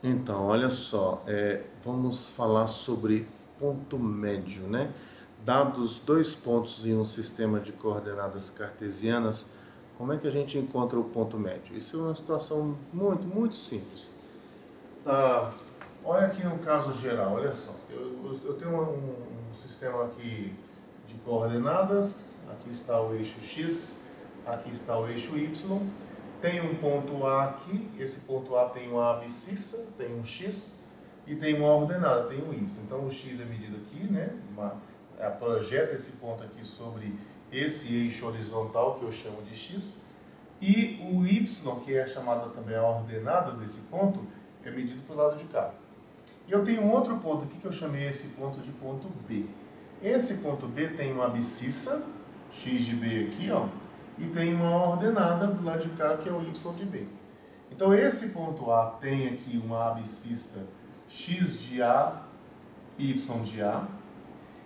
Então, olha só, vamos falar sobre ponto médio, né? Dados dois pontos em um sistema de coordenadas cartesianas, como é que a gente encontra o ponto médio? Isso é uma situação muito simples. Tá, olha aqui no caso geral, olha só, eu tenho um sistema aqui de coordenadas, aqui está o eixo X, aqui está o eixo Y, tem um ponto A aqui, esse ponto A tem uma abscissa, tem um X, e tem uma ordenada, tem um Y. Então o X é medido aqui, né? Projeta esse ponto aqui sobre esse eixo horizontal que eu chamo de X, e o Y, que é chamada também a ordenada desse ponto, é medido para o lado de cá. E eu tenho um outro ponto aqui que eu chamei esse ponto de ponto B. Esse ponto B tem uma abscissa, x de B aqui, ó, e tem uma ordenada do lado de cá, que é o y de B. Então esse ponto A tem aqui uma abscissa x de A, y de A,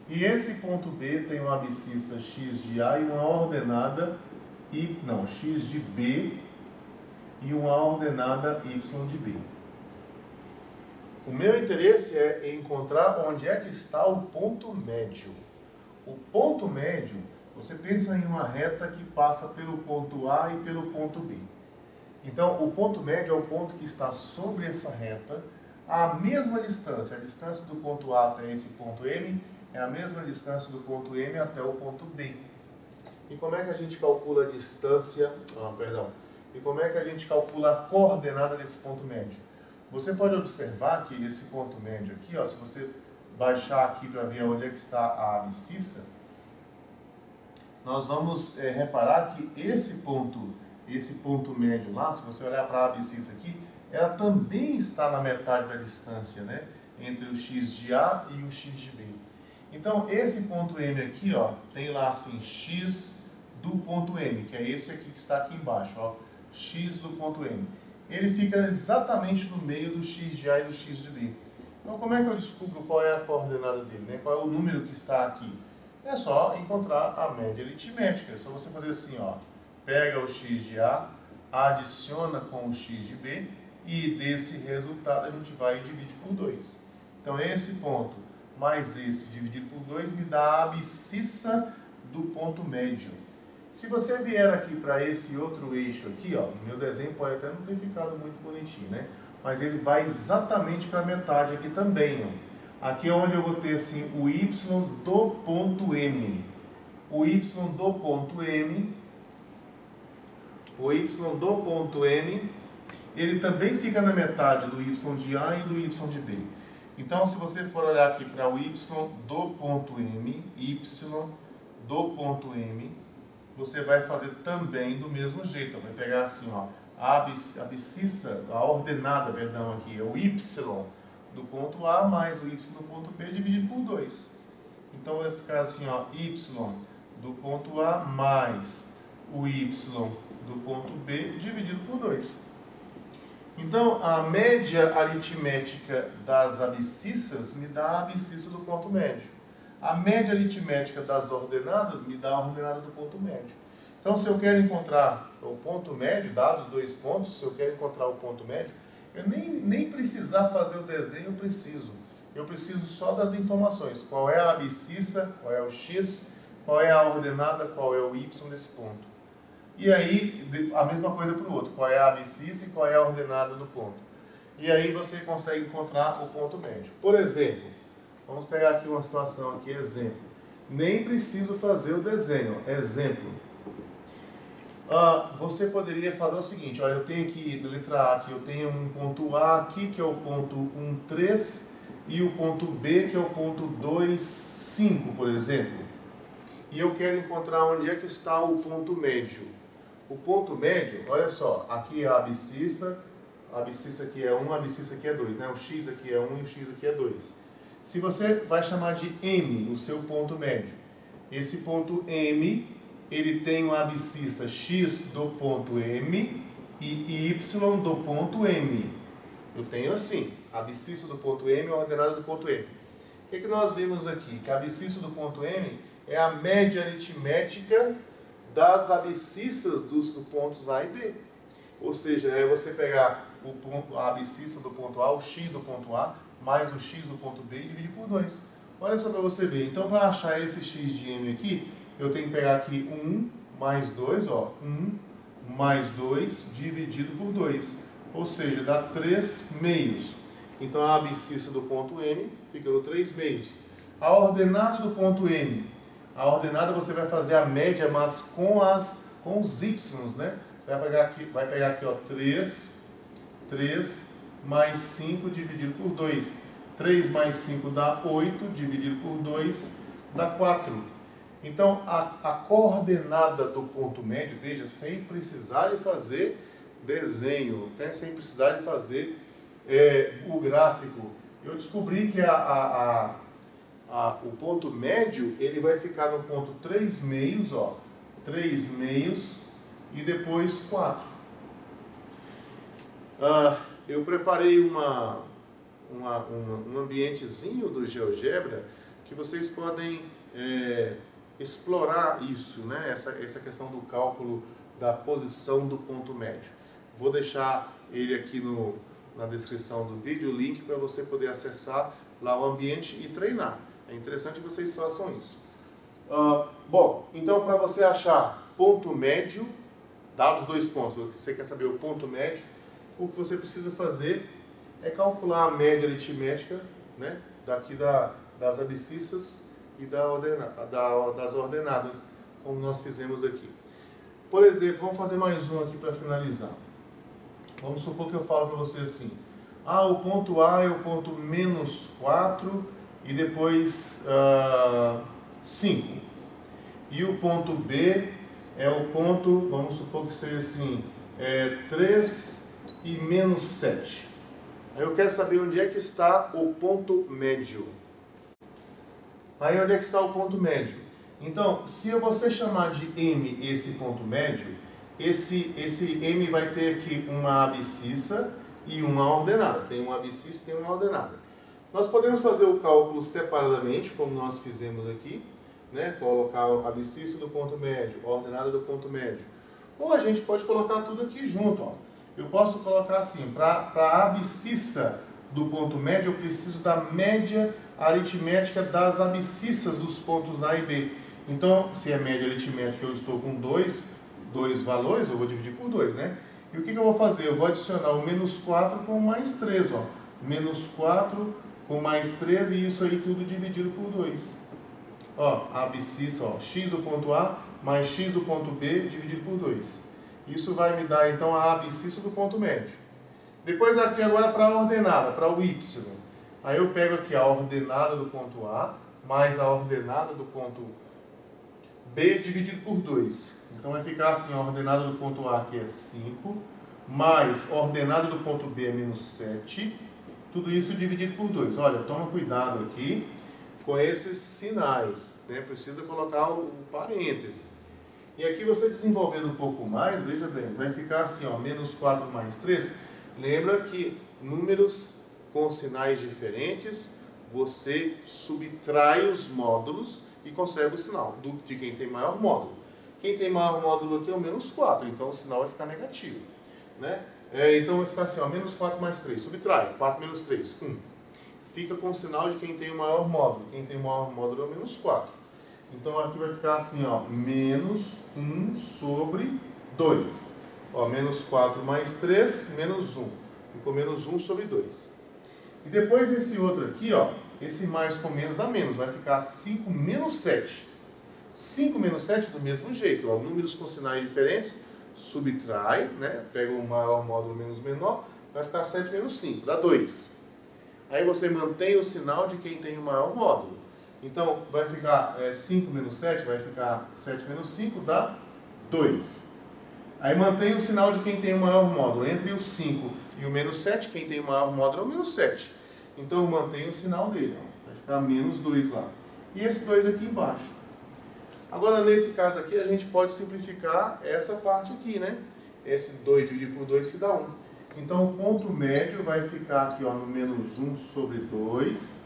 e esse ponto B tem uma abscissa x de A e uma ordenada x de B e uma ordenada y de B. O meu interesse é encontrar onde é que está o ponto médio. O ponto médio, você pensa em uma reta que passa pelo ponto A e pelo ponto B. Então, o ponto médio é o ponto que está sobre essa reta, a mesma distância. A distância do ponto A até esse ponto M é a mesma distância do ponto M até o ponto B. E como é que a gente calcula a distância, e como é que a gente calcula a coordenada desse ponto médio? Você pode observar que esse ponto médio aqui, ó, se você baixar aqui para ver onde é que está a abscissa, nós vamos reparar que esse ponto médio lá, se você olhar para a abscissa aqui, ela também está na metade da distância, né, entre o x de A e o x de B. Então, esse ponto M aqui, ó, tem lá assim, x do ponto M, que é esse aqui que está aqui embaixo, ó, x do ponto M. Ele fica exatamente no meio do x de A e do x de B. Então, como é que eu descubro qual é a coordenada dele, né? Qual é o número que está aqui? É só encontrar a média aritmética. É só você fazer assim, ó, pega o x de A, adiciona com o x de B, e desse resultado a gente vai dividir por 2. Então, esse ponto mais esse dividido por 2 me dá a abscissa do ponto médio. Se você vier aqui para esse outro eixo aqui, ó, no meu desenho pode até não ter ficado muito bonitinho, né? Mas ele vai exatamente para a metade aqui também, ó. Aqui é onde eu vou ter assim o y do ponto M. O y do ponto M, ele também fica na metade do y de A e do y de B. Então, se você for olhar aqui para o y do ponto M, você vai fazer também do mesmo jeito. Vai pegar assim, ó, a abscissa, a ordenada, perdão, aqui é o y do ponto A mais o y do ponto B dividido por 2. Então vai ficar assim, ó, y do ponto A mais o y do ponto B dividido por 2. Então, a média aritmética das abscissas me dá a abscissa do ponto médio. A média aritmética das ordenadas me dá a ordenada do ponto médio. Então, se eu quero encontrar o ponto médio, dados dois pontos, se eu quero encontrar o ponto médio, eu nem precisar fazer o desenho, eu preciso. Eu preciso só das informações. Qual é a abscissa, qual é o x, qual é a ordenada, qual é o y desse ponto. E aí, a mesma coisa para o outro. Qual é a abscissa e qual é a ordenada do ponto. E aí você consegue encontrar o ponto médio. Por exemplo, vamos pegar aqui uma situação, aqui, exemplo. Nem preciso fazer o desenho. Exemplo. Você poderia fazer o seguinte, olha, eu tenho aqui, da letra A aqui, eu tenho um ponto A aqui, que é o ponto 1, 3, e o ponto B, que é o ponto 2, 5, por exemplo. E eu quero encontrar onde é que está o ponto médio. O ponto médio, olha só, aqui é a abscissa aqui é 1, a abscissa aqui é 2, né? O x aqui é 1 e o x aqui é 2. Se você vai chamar de M o seu ponto médio, esse ponto M, ele tem uma abscissa x do ponto M e y do ponto M. Eu tenho assim, a abscissa do ponto M é a ordenada do ponto M. O que nós vimos aqui? Que a abscissa do ponto M é a média aritmética das abscissas dos pontos A e B. Ou seja, é você pegar a abscissa do ponto A, o x do ponto A, mais o x do ponto B e dividir por 2. Olha só para você ver. Então, para achar esse x de m aqui, eu tenho que pegar aqui 1 mais 2, ó, 1 mais 2 dividido por 2. Ou seja, dá 3 meios. Então, a abscissa do ponto M fica no 3 meios. A ordenada do ponto M. A ordenada você vai fazer a média, mas com os y, né? Você vai pegar aqui ó, 3 mais 5 dividido por 2. 3 mais 5 dá 8, dividido por 2 dá 4. Então, a coordenada do ponto médio, veja, sem precisar de fazer desenho, né? Sem precisar de fazer o gráfico. Eu descobri que o ponto médio, ele vai ficar no ponto 3 meios, ó, 3 meios e depois 4. Eu preparei um ambientezinho do GeoGebra que vocês podem explorar isso, né? Essa questão do cálculo da posição do ponto médio. Vou deixar ele aqui na descrição do vídeo, o link para você poder acessar lá o ambiente e treinar. É interessante que vocês façam isso. Bom, então para você achar ponto médio, dados 2 pontos, você quer saber o ponto médio, o que você precisa fazer é calcular a média aritmética, né, daqui das abscissas e das ordenadas, como nós fizemos aqui. Por exemplo, vamos fazer mais um aqui para finalizar. Vamos supor que eu falo para você assim, o ponto A é o ponto menos 4 e depois 5. E o ponto B é o ponto, vamos supor que seja assim, 3 e menos 7. Aí eu quero saber onde é que está o ponto médio. Aí onde é que está o ponto médio? Então, se você chamar de M esse ponto médio, esse M vai ter aqui uma abscissa e uma ordenada. Tem uma abscissa e tem uma ordenada. Nós podemos fazer o cálculo separadamente, como nós fizemos aqui, né? Colocar a abscissa do ponto médio, a ordenada do ponto médio. Ou a gente pode colocar tudo aqui junto, ó. Eu posso colocar assim, para a abscissa do ponto médio, eu preciso da média aritmética das abscissas dos pontos A e B. Então, se é média aritmética, eu estou com dois valores, eu vou dividir por 2, né? E o que eu vou fazer? Eu vou adicionar o menos 4 com mais 3, ó. Menos 4 com mais 3 e isso aí tudo dividido por 2. Ó, a abscissa, ó, x do ponto A mais x do ponto B dividido por 2. Isso vai me dar, então, a abscissa do ponto médio. Depois aqui agora para a ordenada, para o y. Aí eu pego aqui a ordenada do ponto A mais a ordenada do ponto B dividido por 2. Então vai ficar assim, a ordenada do ponto A que é 5, mais a ordenada do ponto B é menos 7. Tudo isso dividido por 2. Olha, toma cuidado aqui com esses sinais, né? Precisa colocar o parêntese. E aqui você desenvolvendo um pouco mais, veja bem, vai ficar assim, ó, menos 4 mais 3. Lembra que números com sinais diferentes, você subtrai os módulos e conserva o sinal de quem tem maior módulo. Quem tem maior módulo aqui é o menos 4, então o sinal vai ficar negativo, né? Então vai ficar assim, ó, menos 4 mais 3, subtrai, 4 menos 3, 1. Fica com o sinal de quem tem o maior módulo. Quem tem o maior módulo é o menos 4. Então aqui vai ficar assim, ó, menos 1 sobre 2. Ó, menos 4 mais 3, menos 1. Ficou menos 1 sobre 2. E depois esse outro aqui, ó, esse mais com menos dá menos. Vai ficar 5 menos 7. 5 menos 7 do mesmo jeito. Ó, números com sinais diferentes, subtrai, né? Pega o maior módulo menos o menor, vai ficar 7 menos 5, dá 2. Aí você mantém o sinal de quem tem o maior módulo. Então, vai ficar 5 menos 7, vai ficar 7 menos 5, dá 2. Aí mantém o sinal de quem tem o maior módulo. Entre o 5 e o menos 7, quem tem o maior módulo é o menos 7. Então, mantém o sinal dele. Ó. Vai ficar menos 2 lá. E esse 2 aqui embaixo. Agora, nesse caso aqui, a gente pode simplificar essa parte aqui, né? Esse 2 dividido por 2 que dá 1. Então, o ponto médio vai ficar aqui, ó, no menos 1 sobre 2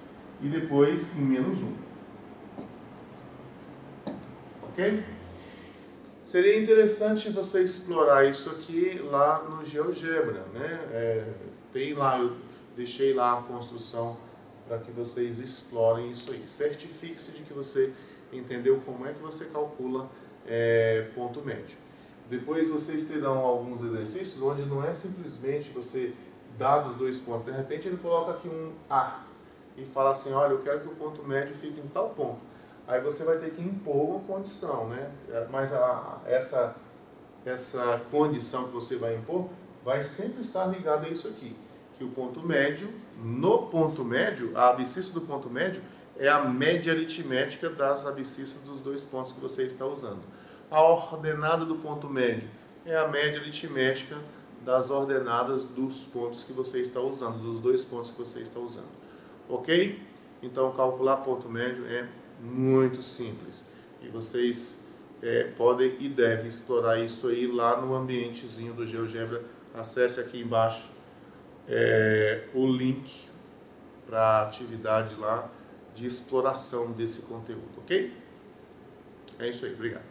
e depois em menos 1. Ok? Seria interessante você explorar isso aqui lá no GeoGebra, né? Tem lá, eu deixei lá a construção para que vocês explorem isso aí. Certifique-se de que você entendeu como é que você calcula ponto médio. Depois vocês terão alguns exercícios onde não é simplesmente você dar os 2 pontos. De repente ele coloca aqui um A e fala assim, olha, eu quero que o ponto médio fique em tal ponto. Aí você vai ter que impor uma condição, né? Mas essa condição que você vai impor vai sempre estar ligada a isso aqui. Que o ponto médio, no ponto médio, a abscissa do ponto médio é a média aritmética das abscissas dos 2 pontos que você está usando. A ordenada do ponto médio é a média aritmética das ordenadas dos pontos que você está usando, dos 2 pontos que você está usando. Ok? Então, calcular ponto médio é muito simples. E vocês podem e devem explorar isso aí lá no ambientezinho do GeoGebra. Acesse aqui embaixo o link para a atividade lá de exploração desse conteúdo, ok? É isso aí, obrigado.